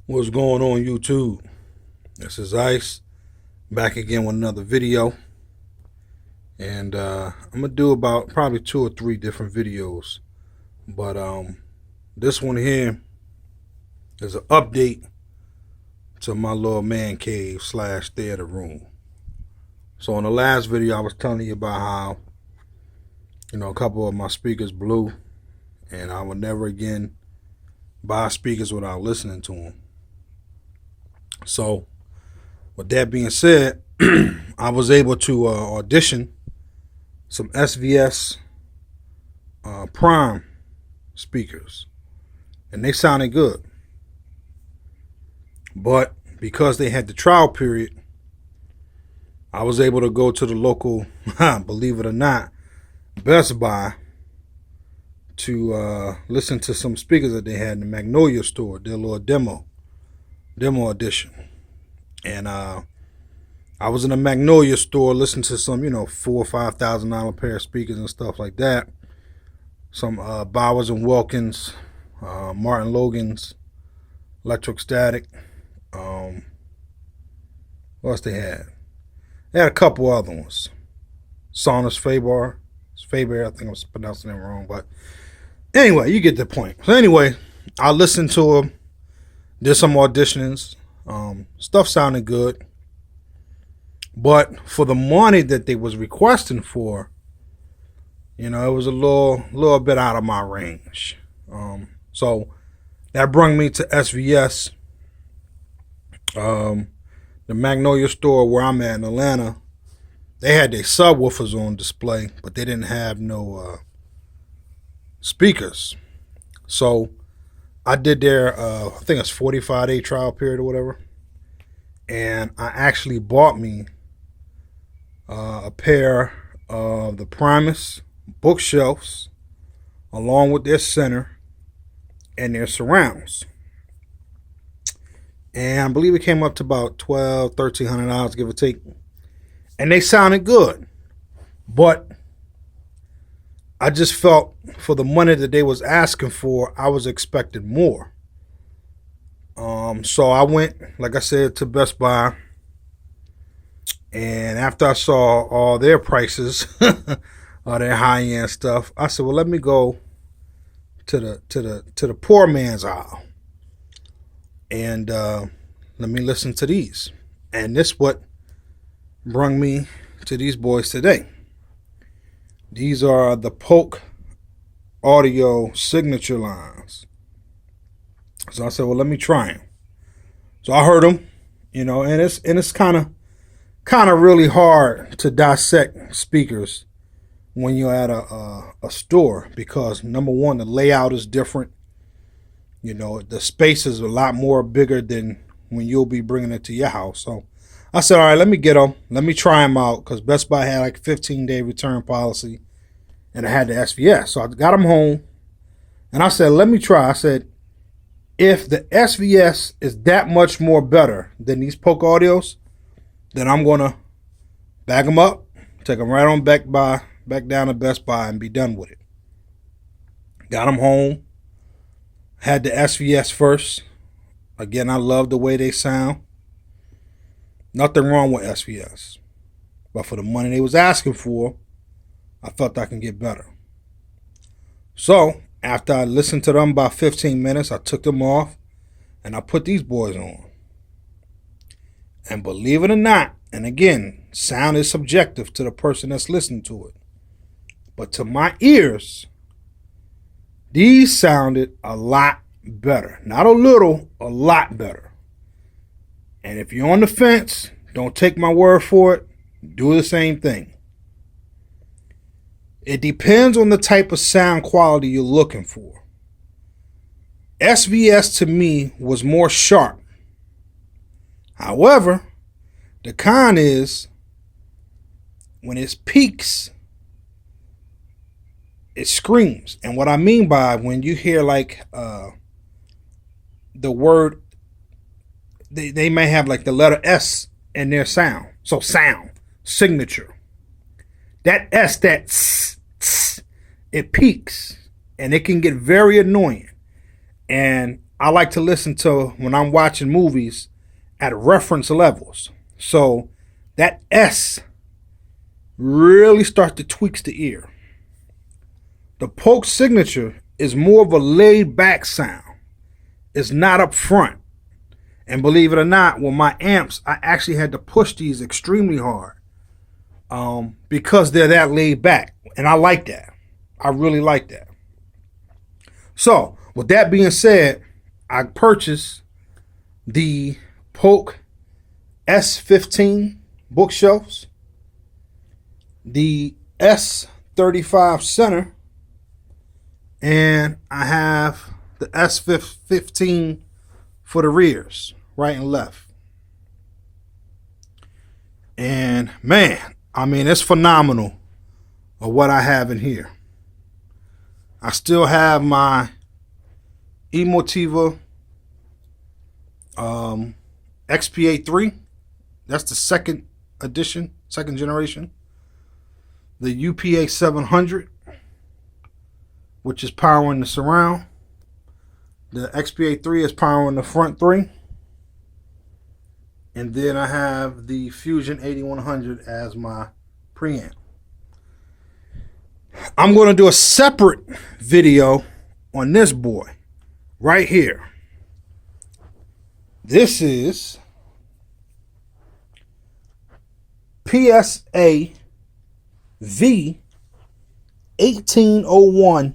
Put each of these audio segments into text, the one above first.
What's going on YouTube? This is Ice, back again with another video. And I'm going to do about probably 2 or 3 different videos. But this one here is an update to my little man cave / theater room. So in the last video I was telling you about how, a couple of my speakers blew. And I would never again buy speakers without listening to them. So, with that being said, I was able to audition some SVS Prime speakers, and they sounded good. But because they had the trial period, I was able to go to the local, believe it or not, Best Buy to listen to some speakers that they had in the Magnolia store, their little demo edition. And I was in a Magnolia store listening to some, $4,000 or $5,000 pair of speakers and stuff like that. Some Bowers and Wilkins, Martin Logan's, Electric Static. What else they had? They had a couple other ones. Sonus Faber, I think I was pronouncing them wrong, but anyway, you get the point. So anyway, I listened to them. Did some auditionings. Stuff sounded good. But for the money that they was requesting for, it was a little bit out of my range. So that brought me to SVS. The Magnolia store where I'm at in Atlanta, they had their subwoofers on display, but they didn't have no speakers. So I did their, I think it's 45-day trial period or whatever. And I actually bought me a pair of the Primus bookshelves along with their center and their surrounds. And I believe it came up to about $1,200, $1,300, give or take. And they sounded good. But I just felt for the money that they was asking for, I was expecting more. So I went, like I said, to Best Buy. And after I saw all their prices, all their high-end stuff, I said, well, let me go to the poor man's aisle. And let me listen to these. And this what brought me to these boys today. These are the Polk audio signature lines. So I said, well, let me try them. So I heard them, and it's kind of really hard to dissect speakers when you're at a store, because number one, the layout is different. The space is a lot more bigger than when you'll be bringing it to your house. So I said, all right, let me get them. Let me try them out, because Best Buy had like a 15-day return policy, and I had the SVS. So I got them home, and I said, let me try. I said, if the SVS is that much more better than these Polk audios, then I'm going to bag them up, take them right on back down to Best Buy and be done with it. Got them home. Had the SVS first. Again, I love the way they sound. Nothing wrong with SVS. But for the money they was asking for, I felt I can get better. So, after I listened to them about 15 minutes, I took them off and I put these boys on. And believe it or not, and again, sound is subjective to the person that's listening to it, but to my ears, these sounded a lot better. Not a little, a lot better. And if you're on the fence, don't take my word for it. Do the same thing. It depends on the type of sound quality you're looking for. SVS to me was more sharp. However, the con is when it peaks, it screams. And what I mean by when you hear like the word, they may have like the letter S in their sound. So sound, signature. That S, that it peaks, and it can get very annoying. And I like to listen to when I'm watching movies at reference levels. So that S really starts to tweaks the ear. The Polk signature is more of a laid back sound. It's not up front. And believe it or not, with my amps, I actually had to push these extremely hard because they're that laid back. And I like that. I really like that. So, with that being said, I purchased the Polk S15 bookshelves, the S35 center, and I have the S15 for the rears, right and left. And man, I mean, it's phenomenal of what I have in here. I still have my Emotiva XPA3. That's the second edition, second generation. The UPA 700, which is powering the surround. The XPA3 is powering the front three. And then I have the Fusion 8100 as my preamp. I'm going to do a separate video on this boy right here. This is PSA V1801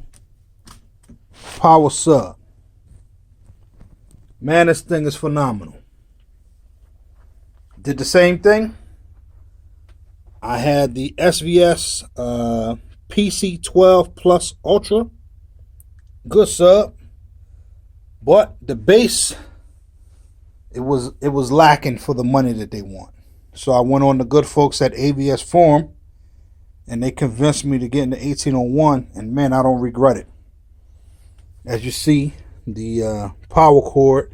power sub. Man, this thing is phenomenal. Did the same thing. I had the SVS PC12 Plus Ultra. Good sub. But the bass, it was lacking for the money that they want. So I went on the good folks at AVS Forum, and they convinced me to get in the 1801, and man, I don't regret it. As you see, the power cord,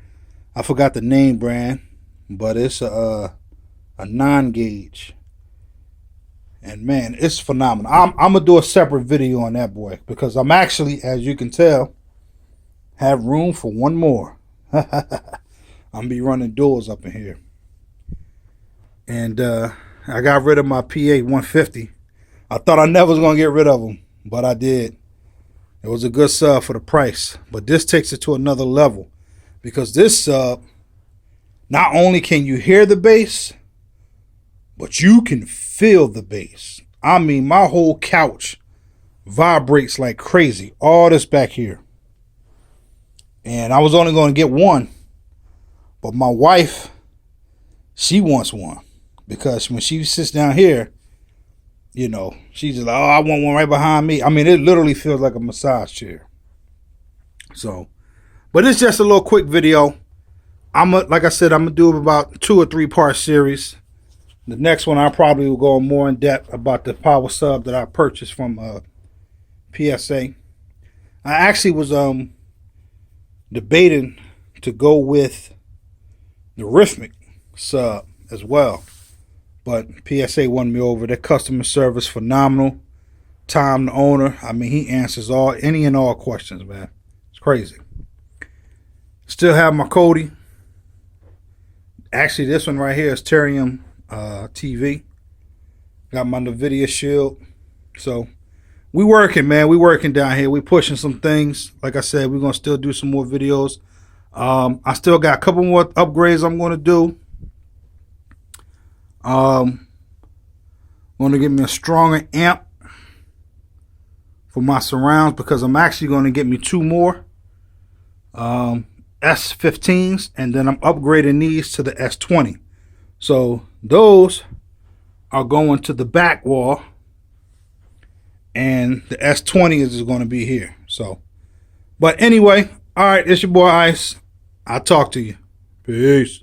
I forgot the name brand, but it's a non-gauge. And man, it's phenomenal. I'm going to do a separate video on that boy, because I'm actually, as you can tell, have room for one more. I'm be running doors up in here. And I got rid of my PA 150. I thought I never was going to get rid of them, but I did. It was a good sub for the price. But this takes it to another level, because this sub, not only can you hear the bass, but you can feel the bass. I mean, my whole couch vibrates like crazy. All this back here. And I was only going to get one, but my wife, she wants one, because when she sits down here, you know, she's just like, oh, I want one right behind me. I mean, it literally feels like a massage chair. So, but it's just a little quick video. Like I said, I'm going to do about 2 or 3 part series. The next one, I probably will go more in depth about the power sub that I purchased from PSA. I actually was debating to go with the Rhythmic sub as well, but PSA won me over. Their customer service phenomenal. Tom, the owner, I mean, he answers any and all questions, man. It's crazy. Still have my Cody. Actually, this one right here is Terium TV. Got my NVIDIA Shield. So we working, man. We working down here. We pushing some things. Like I said, we're gonna still do some more videos. I still got a couple more upgrades I'm gonna do. I'm gonna get me a stronger amp for my surrounds, because I'm actually gonna get me 2 more S15s, and then I'm upgrading these to the S20. So those are going to the back wall, and the S20 is going to be here. So, but anyway, all right, it's your boy Ice. I'll talk to you. Peace.